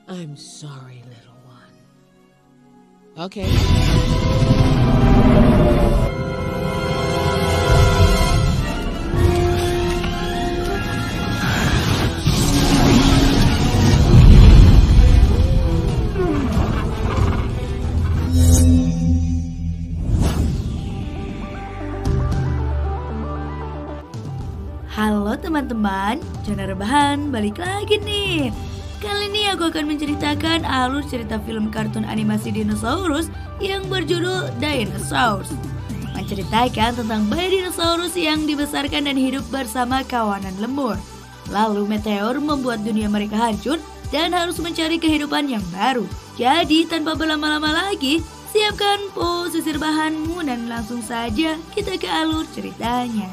I'm sorry, little one. Okay. Halo teman-teman, Zona Rebahan balik lagi nih. Kali ini aku akan menceritakan alur cerita film kartun animasi dinosaurus yang berjudul Dinosaurs. Menceritakan tentang bayi dinosaurus yang dibesarkan dan hidup bersama kawanan lemur. Lalu meteor membuat dunia mereka hancur dan harus mencari kehidupan yang baru. Jadi tanpa berlama-lama lagi, siapkan posisi rebahanmu dan langsung saja kita ke alur ceritanya.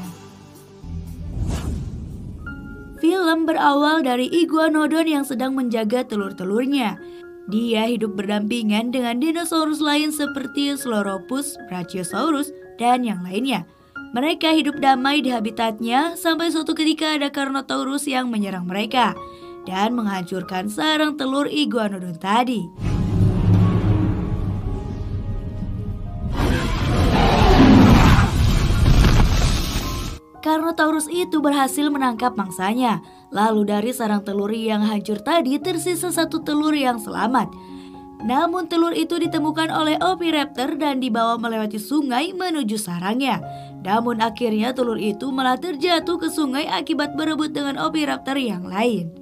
Film berawal dari Iguanodon yang sedang menjaga telur-telurnya. Dia hidup berdampingan dengan dinosaurus lain seperti Sloropus, Brachiosaurus, dan yang lainnya. Mereka hidup damai di habitatnya sampai suatu ketika ada Carnotaurus yang menyerang mereka dan menghancurkan sarang telur Iguanodon tadi. Carnotaurus itu berhasil menangkap mangsanya. Lalu dari sarang telur yang hancur tadi tersisa satu telur yang selamat. Namun telur itu ditemukan oleh Oviraptor dan dibawa melewati sungai menuju sarangnya. Namun akhirnya telur itu malah terjatuh ke sungai akibat berebut dengan Oviraptor yang lain.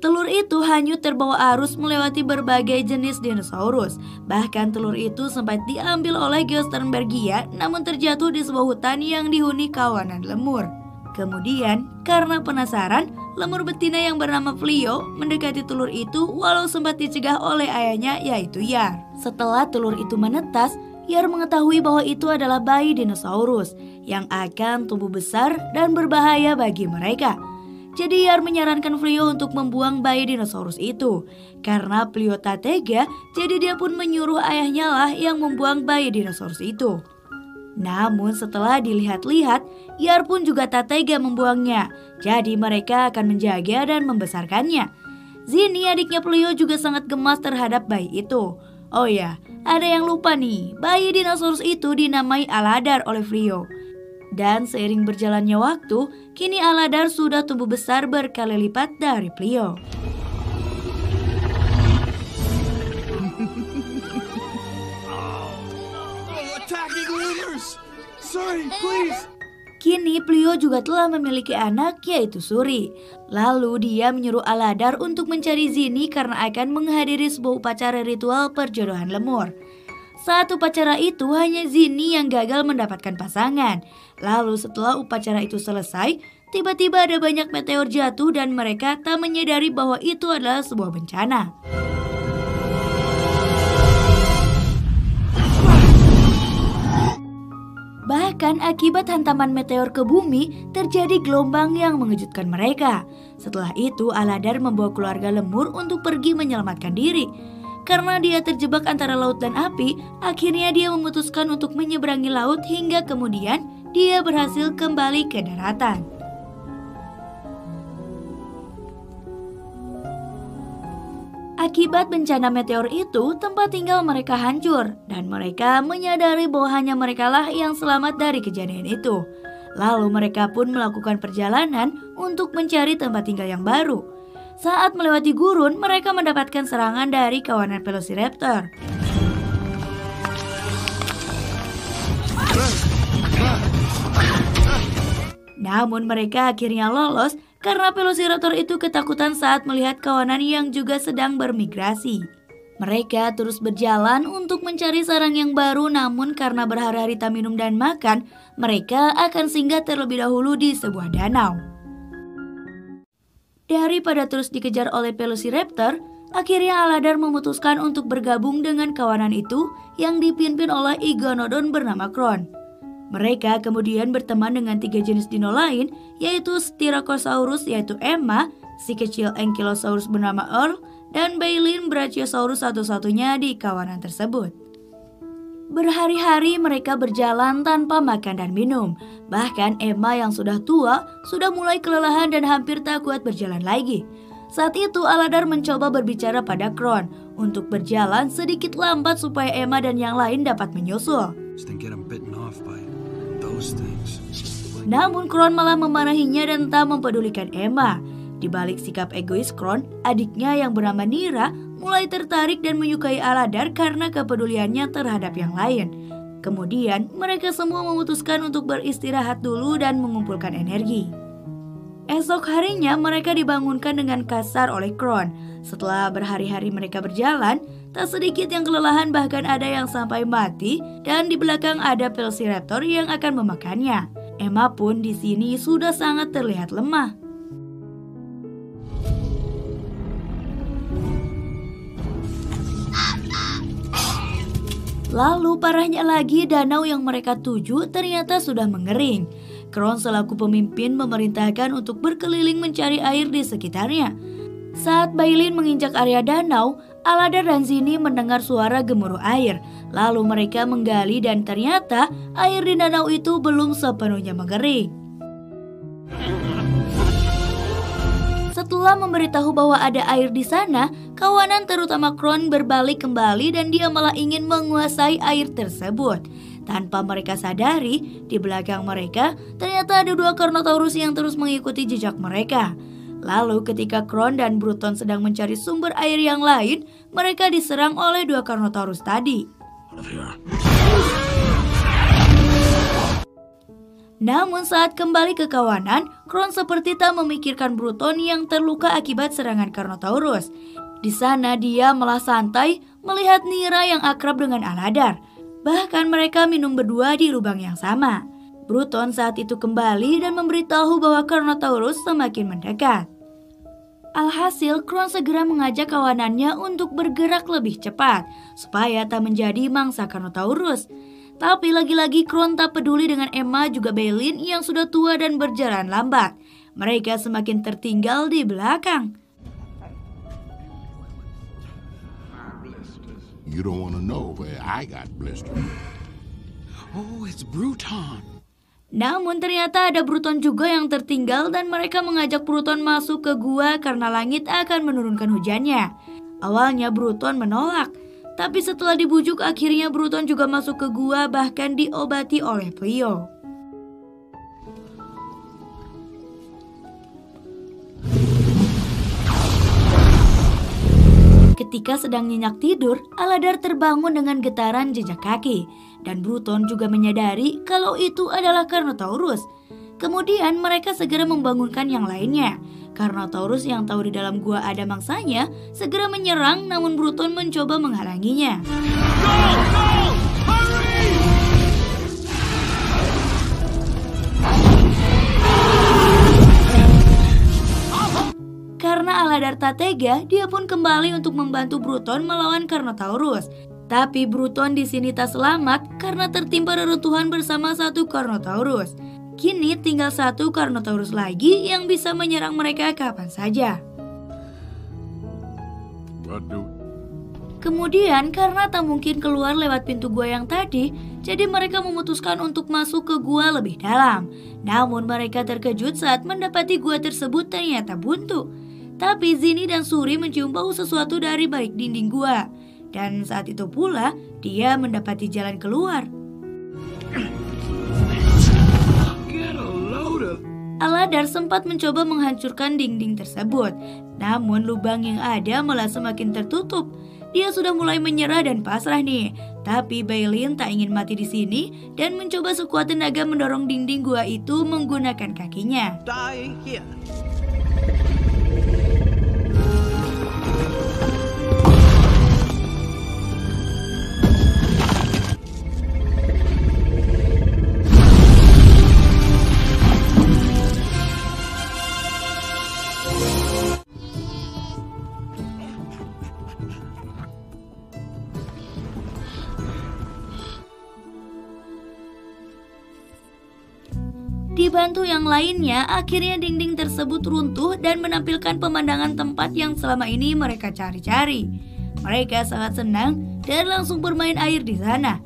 Telur itu hanyut terbawa arus melewati berbagai jenis dinosaurus. Bahkan telur itu sempat diambil oleh Geosternbergia namun terjatuh di sebuah hutan yang dihuni kawanan lemur. Kemudian, karena penasaran, lemur betina yang bernama Flio mendekati telur itu walau sempat dicegah oleh ayahnya yaitu Yar. Setelah telur itu menetas, Yar mengetahui bahwa itu adalah bayi dinosaurus yang akan tumbuh besar dan berbahaya bagi mereka. Jadi Yar menyarankan Flio untuk membuang bayi dinosaurus itu. Karena Flio tak tega, jadi dia pun menyuruh ayahnya lah yang membuang bayi dinosaurus itu. Namun setelah dilihat-lihat, Yar pun juga tak tega membuangnya. Jadi mereka akan menjaga dan membesarkannya. Zini adiknya Flio juga sangat gemas terhadap bayi itu. Oh ya, ada yang lupa nih, bayi dinosaurus itu dinamai Aladar oleh Flio. Dan seiring berjalannya waktu, kini Aladar sudah tumbuh besar berkali lipat dari Flio. Kini Flio juga telah memiliki anak yaitu Suri. Lalu dia menyuruh Aladar untuk mencari Zini karena akan menghadiri sebuah upacara ritual perjodohan lemur. Saat upacara itu hanya Zini yang gagal mendapatkan pasangan. Lalu setelah upacara itu selesai, tiba-tiba ada banyak meteor jatuh dan mereka tak menyadari bahwa itu adalah sebuah bencana. Bahkan akibat hantaman meteor ke bumi, terjadi gelombang yang mengejutkan mereka. Setelah itu Aladar membawa keluarga lemur untuk pergi menyelamatkan diri. Karena dia terjebak antara laut dan api, akhirnya dia memutuskan untuk menyeberangi laut hingga kemudian dia berhasil kembali ke daratan. Akibat bencana meteor itu, tempat tinggal mereka hancur dan mereka menyadari bahwa hanya merekalah yang selamat dari kejadian itu. Lalu mereka pun melakukan perjalanan untuk mencari tempat tinggal yang baru. Saat melewati gurun, mereka mendapatkan serangan dari kawanan Velociraptor. Namun mereka akhirnya lolos karena Velociraptor itu ketakutan saat melihat kawanan yang juga sedang bermigrasi. Mereka terus berjalan untuk mencari sarang yang baru, namun karena berhari-hari tak minum dan makan, mereka akan singgah terlebih dahulu di sebuah danau. Daripada terus dikejar oleh Velociraptor, akhirnya Aladar memutuskan untuk bergabung dengan kawanan itu yang dipimpin oleh Iguanodon bernama Kron. Mereka kemudian berteman dengan 3 jenis dino lain, yaitu Styracosaurus yaitu Emma, si kecil Ankylosaurus bernama Earl, dan Baleen Brachiosaurus satu-satunya di kawanan tersebut. Berhari-hari mereka berjalan tanpa makan dan minum. Bahkan Emma yang sudah tua sudah mulai kelelahan dan hampir tak kuat berjalan lagi. Saat itu Aladar mencoba berbicara pada Kron untuk berjalan sedikit lambat supaya Emma dan yang lain dapat menyusul. Namun Kron malah memarahinya dan tak mempedulikan Emma. Di balik sikap egois Kron, adiknya yang bernama Nira mulai tertarik dan menyukai Aladar karena kepeduliannya terhadap yang lain. Kemudian mereka semua memutuskan untuk beristirahat dulu dan mengumpulkan energi. Esok harinya mereka dibangunkan dengan kasar oleh Kron. Setelah berhari-hari mereka berjalan, tak sedikit yang kelelahan, bahkan ada yang sampai mati, dan di belakang ada Velociraptor yang akan memakannya. Emma pun di sini sudah sangat terlihat lemah. Lalu parahnya lagi, danau yang mereka tuju ternyata sudah mengering. Kron selaku pemimpin memerintahkan untuk berkeliling mencari air di sekitarnya. Saat Bailin menginjak area danau, Aladar dan Zini mendengar suara gemuruh air. Lalu mereka menggali dan ternyata air di danau itu belum sepenuhnya mengering. Setelah memberitahu bahwa ada air di sana, kawanan terutama Kron berbalik kembali dan dia malah ingin menguasai air tersebut. Tanpa mereka sadari, di belakang mereka ternyata ada 2 Carnotaurus yang terus mengikuti jejak mereka. Lalu ketika Kron dan Bruton sedang mencari sumber air yang lain, mereka diserang oleh 2 Carnotaurus tadi. Namun saat kembali ke kawanan, Kron seperti tak memikirkan Bruton yang terluka akibat serangan Carnotaurus. Di sana dia malah santai melihat Nira yang akrab dengan Aladar. Bahkan mereka minum berdua di lubang yang sama. Bruton saat itu kembali dan memberitahu bahwa Carnotaurus semakin mendekat. Alhasil, Kron segera mengajak kawanannya untuk bergerak lebih cepat supaya tak menjadi mangsa Carnotaurus. Tapi lagi-lagi Kron tak peduli dengan Emma juga Bailin yang sudah tua dan berjalan lambat. Mereka semakin tertinggal di belakang. You don't want to know where I got blisters. Oh, it's Bruton. Namun ternyata ada Bruton juga yang tertinggal dan mereka mengajak Bruton masuk ke gua karena langit akan menurunkan hujannya. Awalnya Bruton menolak, tapi setelah dibujuk akhirnya Bruton juga masuk ke gua, bahkan diobati oleh Plio. Ketika sedang nyenyak tidur, Aladar terbangun dengan getaran jejak kaki. Dan Bruton juga menyadari kalau itu adalah Carnotaurus. Kemudian mereka segera membangunkan yang lainnya. Carnotaurus yang tahu di dalam gua ada mangsanya segera menyerang, namun Bruton mencoba menghalanginya. Karena Aladar tak tega, dia pun kembali untuk membantu Bruton melawan Carnotaurus. Tapi Bruton di sini tak selamat karena tertimpa reruntuhan bersama 1 Carnotaurus. Kini tinggal 1 Carnotaurus lagi yang bisa menyerang mereka kapan saja. Kemudian karena tak mungkin keluar lewat pintu gua yang tadi, jadi mereka memutuskan untuk masuk ke gua lebih dalam. Namun mereka terkejut saat mendapati gua tersebut ternyata buntu. Tapi Zini dan Suri mencium bau sesuatu dari balik dinding gua. Dan saat itu pula dia mendapati jalan keluar. Aladar sempat mencoba menghancurkan dinding tersebut. Namun lubang yang ada malah semakin tertutup. Dia sudah mulai menyerah dan pasrah nih. Tapi Bailin tak ingin mati di sini dan mencoba sekuat tenaga mendorong dinding gua itu menggunakan kakinya. Dibantu yang lainnya, akhirnya dinding tersebut runtuh dan menampilkan pemandangan tempat yang selama ini mereka cari-cari. Mereka sangat senang dan langsung bermain air di sana.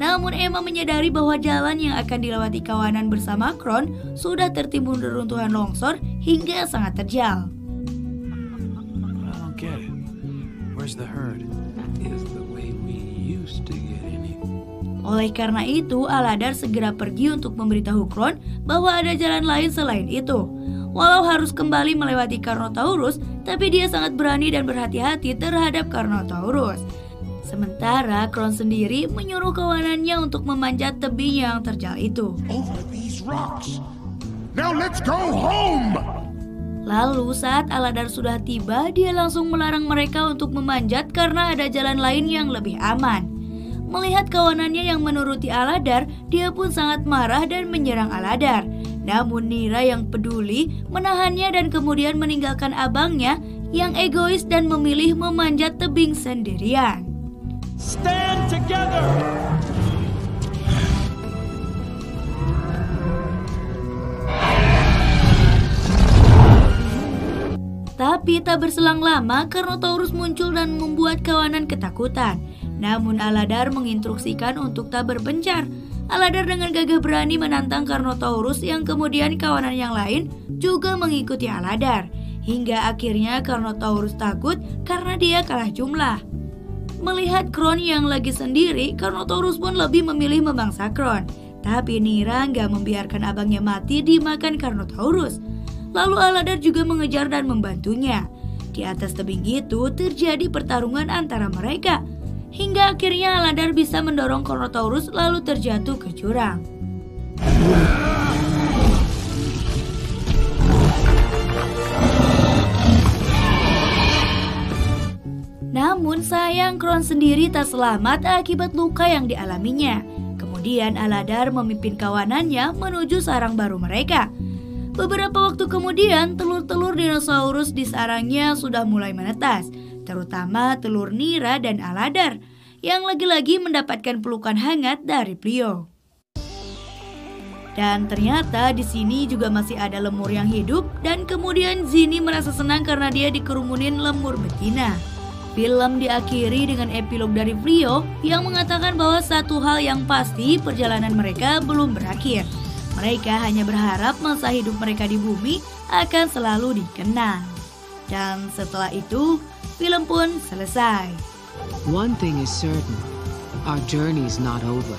Namun Emma menyadari bahwa jalan yang akan dilewati kawanan bersama Kron sudah tertimbun reruntuhan longsor hingga sangat terjal. get it. Where's the herd? Is the way we used to get anything. Oleh karena itu, Aladar segera pergi untuk memberitahu Kron bahwa ada jalan lain selain itu. Walau harus kembali melewati Carnotaurus, tapi dia sangat berani dan berhati-hati terhadap Carnotaurus. Sementara Kron sendiri menyuruh kawanannya untuk memanjat tebing yang terjal itu. Over these rocks. Now let's go home! Lalu saat Aladar sudah tiba, dia langsung melarang mereka untuk memanjat karena ada jalan lain yang lebih aman. Melihat kawanannya yang menuruti Aladar, dia pun sangat marah dan menyerang Aladar. Namun Nira yang peduli menahannya dan kemudian meninggalkan abangnya yang egois dan memilih memanjat tebing sendirian. Stand together! Tapi tak berselang lama, Carnotaurus muncul dan membuat kawanan ketakutan. Namun Aladar menginstruksikan untuk tak berpencar. Aladar dengan gagah berani menantang Carnotaurus yang kemudian kawanan yang lain juga mengikuti Aladar. Hingga akhirnya Carnotaurus takut karena dia kalah jumlah. Melihat Kron yang lagi sendiri, Carnotaurus pun lebih memilih memangsa Kron. Tapi Nira nggak membiarkan abangnya mati dimakan Carnotaurus. Lalu Aladar juga mengejar dan membantunya. Di atas tebing itu terjadi pertarungan antara mereka. Hingga akhirnya Aladar bisa mendorong Carnotaurus lalu terjatuh ke jurang. Namun sayang Kron sendiri tak selamat akibat luka yang dialaminya. Kemudian Aladar memimpin kawanannya menuju sarang baru mereka. Beberapa waktu kemudian telur-telur dinosaurus di sarangnya sudah mulai menetas, terutama telur Nira dan Aladar yang lagi-lagi mendapatkan pelukan hangat dari Plio. Dan ternyata di sini juga masih ada lemur yang hidup dan kemudian Zini merasa senang karena dia dikerumunin lemur betina. Film diakhiri dengan epilog dari Plio yang mengatakan bahwa satu hal yang pasti perjalanan mereka belum berakhir. Mereka hanya berharap masa hidup mereka di bumi akan selalu dikenang. Dan setelah itu, film pun selesai. One thing is certain, our journey is not over.